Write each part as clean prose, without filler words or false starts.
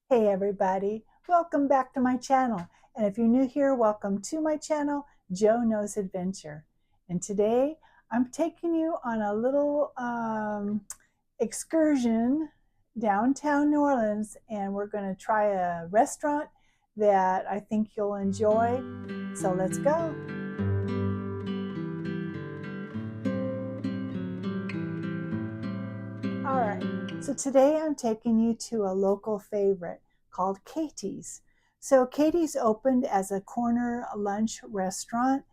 Hey everybody, welcome back to my channel. And if you're new here, welcome to my channel, Joe Knows Adventure. And today I'm taking you on a little excursion downtown New Orleans, and we're going to try a restaurant that I think you'll enjoy. So let's go. All right, so today I'm taking you to a local favorite called Katie's. So Katie's opened as a corner lunch restaurant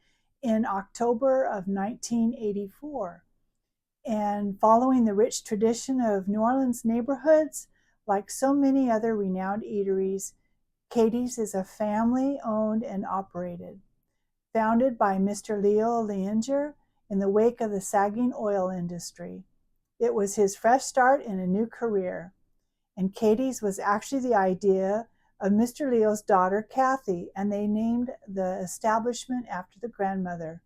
in October of 1984. And following the rich tradition of New Orleans neighborhoods, like so many other renowned eateries, Katie's is a family owned and operated. Founded by Mr. Leo Leanger in the wake of the sagging oil industry. It was his fresh start in a new career, and Katie's was actually the idea of Mr. Leo's daughter, Kathy, and they named the establishment after the grandmother.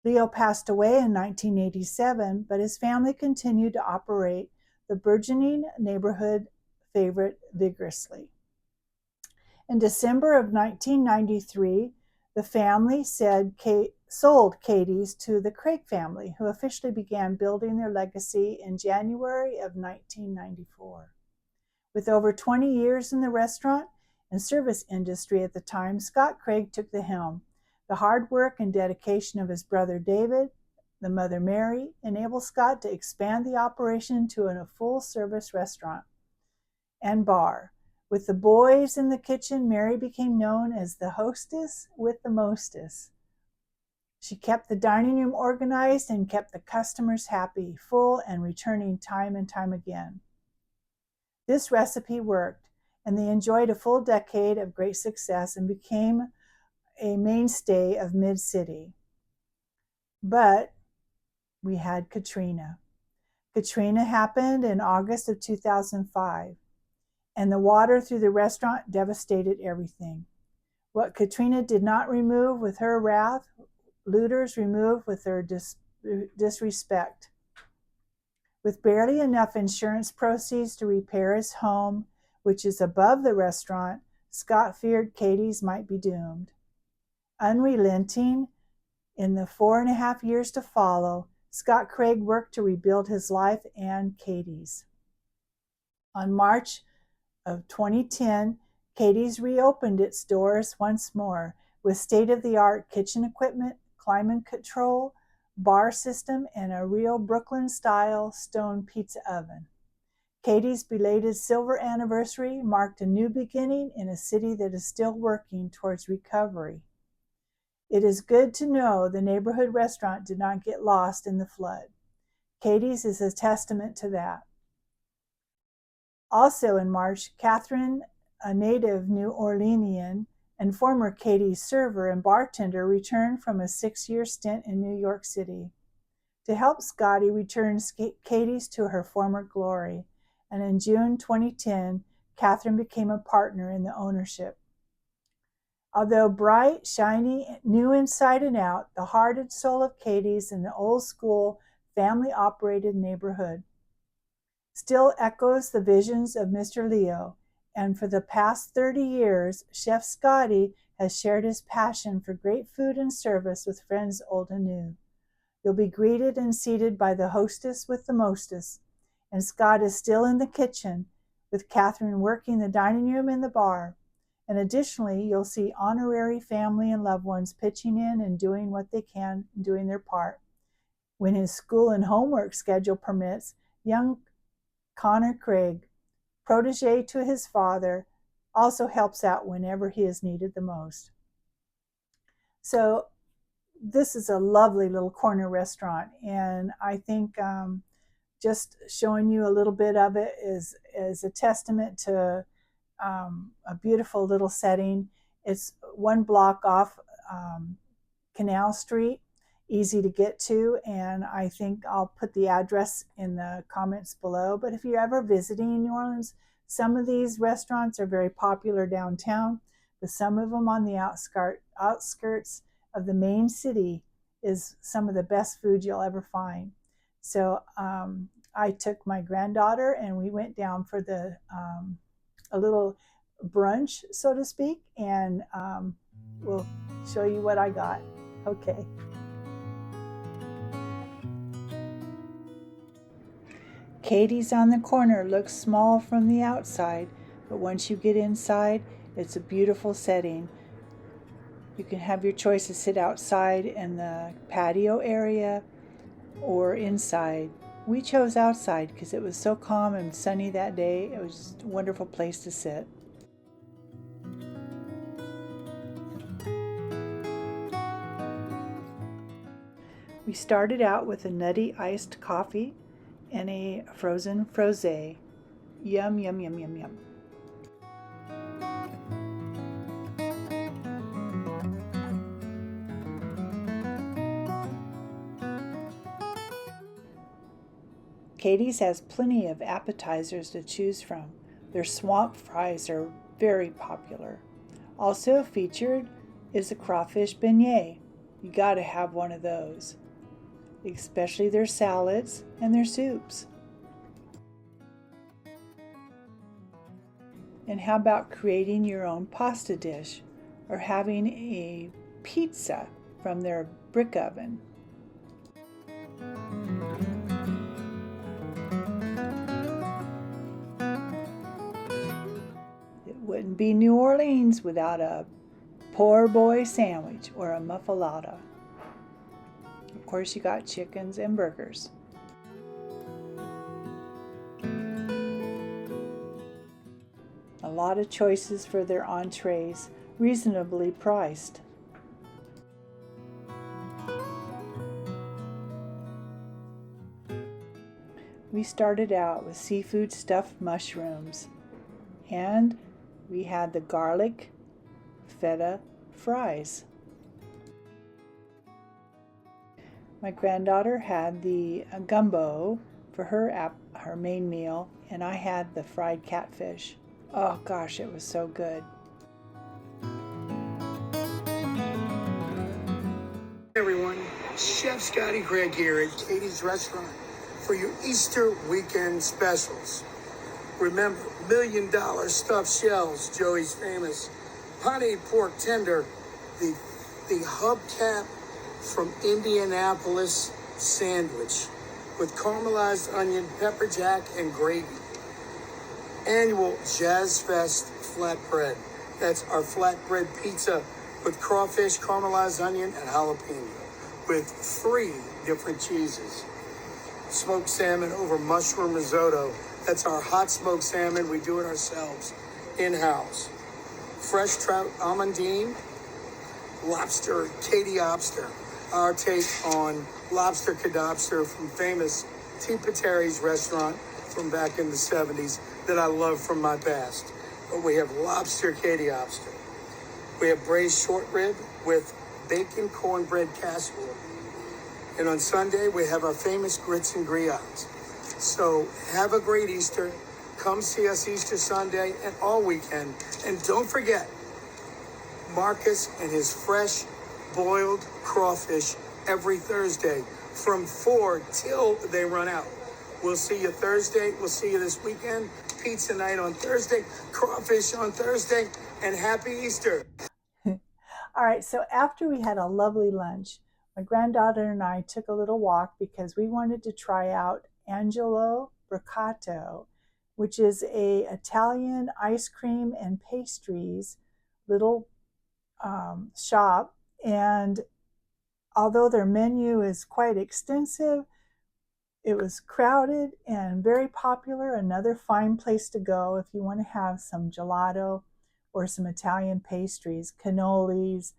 Leo passed away in 1987, but his family continued to operate the burgeoning neighborhood favorite vigorously. In December of 1993, the family sold Katie's to the Craig family, who officially began building their legacy in January of 1994. With over 20 years in the restaurant and service industry at the time, Scott Craig took the helm. The hard work and dedication of his brother David, the mother Mary, enabled Scott to expand the operation to a full-service restaurant and bar. With the boys in the kitchen, Mary became known as the hostess with the mostest. She kept the dining room organized and kept the customers happy, full, and returning time and time again. This recipe worked, and they enjoyed a full decade of great success and became a mainstay of Mid-City. But we had Katrina. Katrina happened in August of 2005. And the water through the restaurant devastated everything. What Katrina did not remove with her wrath, looters removed with their disrespect. With barely enough insurance proceeds to repair his home, which is above the restaurant, Scott feared Katie's might be doomed. Unrelenting, in the 4.5 years to follow, Scott Craig worked to rebuild his life and Katie's. On March of 2010, Katie's reopened its doors once more with state-of-the-art kitchen equipment, climate control, bar system, and a real Brooklyn-style stone pizza oven. Katie's belated silver anniversary marked a new beginning in a city that is still working towards recovery. It is good to know the neighborhood restaurant did not get lost in the flood. Katie's is a testament to that. Also in March, Catherine, a native New Orleanian and former Katie's server and bartender, returned from a 6-year stint in New York City. To help Scotty return Katie's to her former glory, and in June 2010, Catherine became a partner in the ownership. Although bright, shiny, new inside and out, the heart and soul of Katie's in the old-school, family-operated neighborhood still echoes the visions of Mr. Leo, and for the past 30 years, Chef Scotty has shared his passion for great food and service with friends old and new. You'll be greeted and seated by the hostess with the mostest, and Scott is still in the kitchen, with Catherine working the dining room and the bar. And additionally, you'll see honorary family and loved ones pitching in and doing what they can, doing their part. When his school and homework schedule permits, young Connor Craig, protege to his father, also helps out whenever he is needed the most. So this is a lovely little corner restaurant, and I think just showing you a little bit of it is a testament to a beautiful little setting. It's 1 block off Canal Street, easy to get to, and I think I'll put the address in the comments below. But if you're ever visiting New Orleans, some of these restaurants are very popular downtown, but some of them on the outskirts of the main city is some of the best food you'll ever find. So I took my granddaughter and we went down for the a little brunch, so to speak, and we'll show you what I got. Okay. Katie's on the corner looks small from the outside, but once you get inside, it's a beautiful setting. You can have your choice to sit outside in the patio area or inside. We chose outside because it was so calm and sunny that day. It was just a wonderful place to sit. We started out with a nutty iced coffee and a frozen frosé. Yum, yum, yum, yum, yum. Katie's has plenty of appetizers to choose from. Their swamp fries are very popular. Also featured is a crawfish beignet. You gotta have one of those, especially their salads and their soups. And how about creating your own pasta dish or having a pizza from their brick oven? It wouldn't be New Orleans without a poor boy sandwich or a muffalata. Of course, you got chickens and burgers. A lot of choices for their entrees, reasonably priced. We started out with seafood stuffed mushrooms, and we had the garlic feta fries. My granddaughter had the gumbo for her main meal, and I had the fried catfish. Oh gosh, it was so good. Hey everyone, Chef Scotty Craig here at Katie's Restaurant for your Easter weekend specials. Remember, $1 million stuffed shells, Joey's famous, honey pork tender, the hubcap from Indianapolis sandwich with caramelized onion, pepper jack, and gravy. Annual Jazz Fest flatbread. That's our flatbread pizza with crawfish, caramelized onion, and jalapeno with 3 different cheeses. Smoked salmon over mushroom risotto. That's our hot smoked salmon. We do it ourselves, in-house. Fresh trout almondine, lobster Katie-obster. Our take on lobster cadobster from famous T. Pateri's restaurant from back in the 70s that I love from my past. But we have lobster Katie-obster. We have braised short rib with bacon cornbread casserole. And on Sunday, we have our famous grits and griots. So have a great Easter. Come see us Easter Sunday and all weekend. And don't forget, Marcus and his fresh boiled crawfish every Thursday from 4 till they run out. We'll see you Thursday. We'll see you this weekend. Pizza night on Thursday, crawfish on Thursday, and happy Easter. All right, so after we had a lovely lunch, my granddaughter and I took a little walk because we wanted to try out Angelo Broccato, which is a Italian ice cream and pastries little shop. And although their menu is quite extensive, it was crowded and very popular. Another fine place to go if you want to have some gelato or some Italian pastries, cannolis,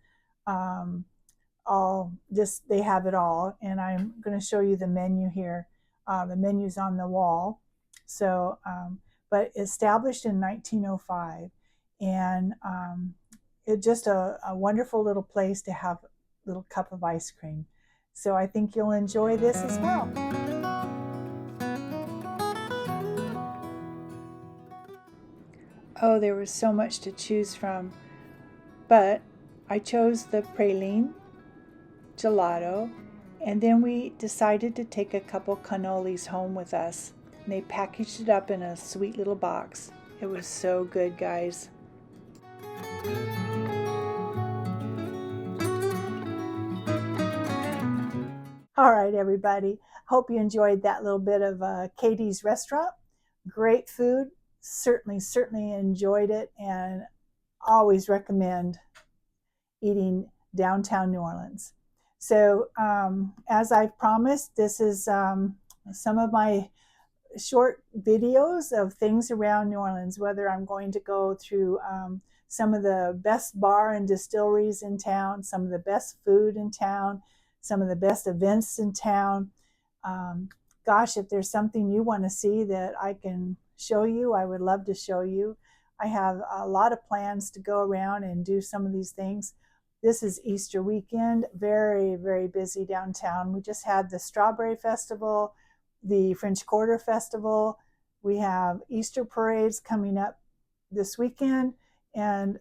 they have it all. And I'm going to show you the menu here. The menu's on the wall. So, but established in 1905, and it's just a wonderful little place to have a little cup of ice cream. So I think you'll enjoy this as well. Oh, there was so much to choose from, but I chose the praline gelato, and then we decided to take a couple cannolis home with us. And they packaged it up in a sweet little box. It was so good, guys. All right, everybody. Hope you enjoyed that little bit of Katie's restaurant. Great food. Certainly enjoyed it, and always recommend eating downtown New Orleans. So, as I've promised, this is some of my short videos of things around New Orleans, whether I'm going to go through some of the best bar and distilleries in town, some of the best food in town, some of the best events in town. Gosh, if there's something you want to see that I can show you, I would love to show you. I have a lot of plans to go around and do some of these things. This is Easter weekend, very busy downtown. We just had the Strawberry Festival, the French Quarter Festival. We have Easter parades coming up this weekend. And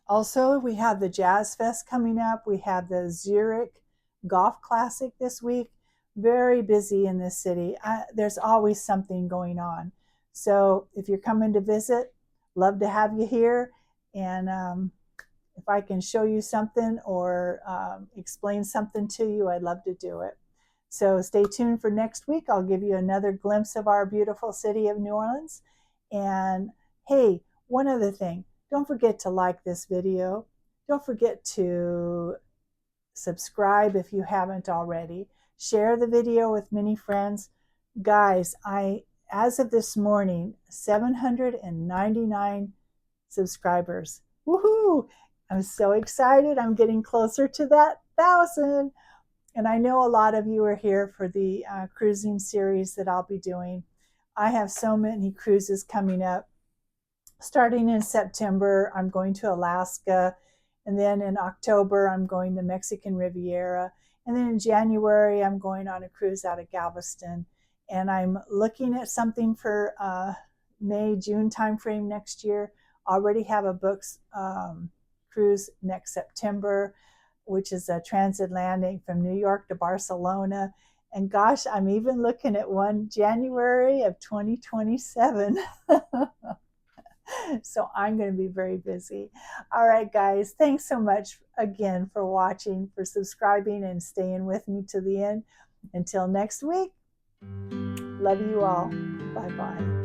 also we have the Jazz Fest coming up. We have the Zurich Golf Classic this week. Very busy in this city. There's always something going on. So if you're coming to visit, love to have you here. And if I can show you something or explain something to you, I'd love to do it. So stay tuned for next week. I'll give you another glimpse of our beautiful city of New Orleans. And hey, one other thing, don't forget to like this video. Don't forget to subscribe if you haven't already. Share the video with many friends. Guys, as of this morning, 799 subscribers. Woohoo! I'm so excited. I'm getting closer to that 1,000. And I know a lot of you are here for the cruising series that I'll be doing. I have so many cruises coming up. Starting in September, I'm going to Alaska. And then in October, I'm going to Mexican Riviera. And then in January, I'm going on a cruise out of Galveston. And I'm looking at something for May, June timeframe next year. Already have a booked cruise next September, which is a transatlantic from New York to Barcelona. And gosh, I'm even looking at one January of 2027. So I'm going to be very busy. All right, guys, thanks so much again for watching, for subscribing, and staying with me to the end. Until next week, love you all. Bye-bye.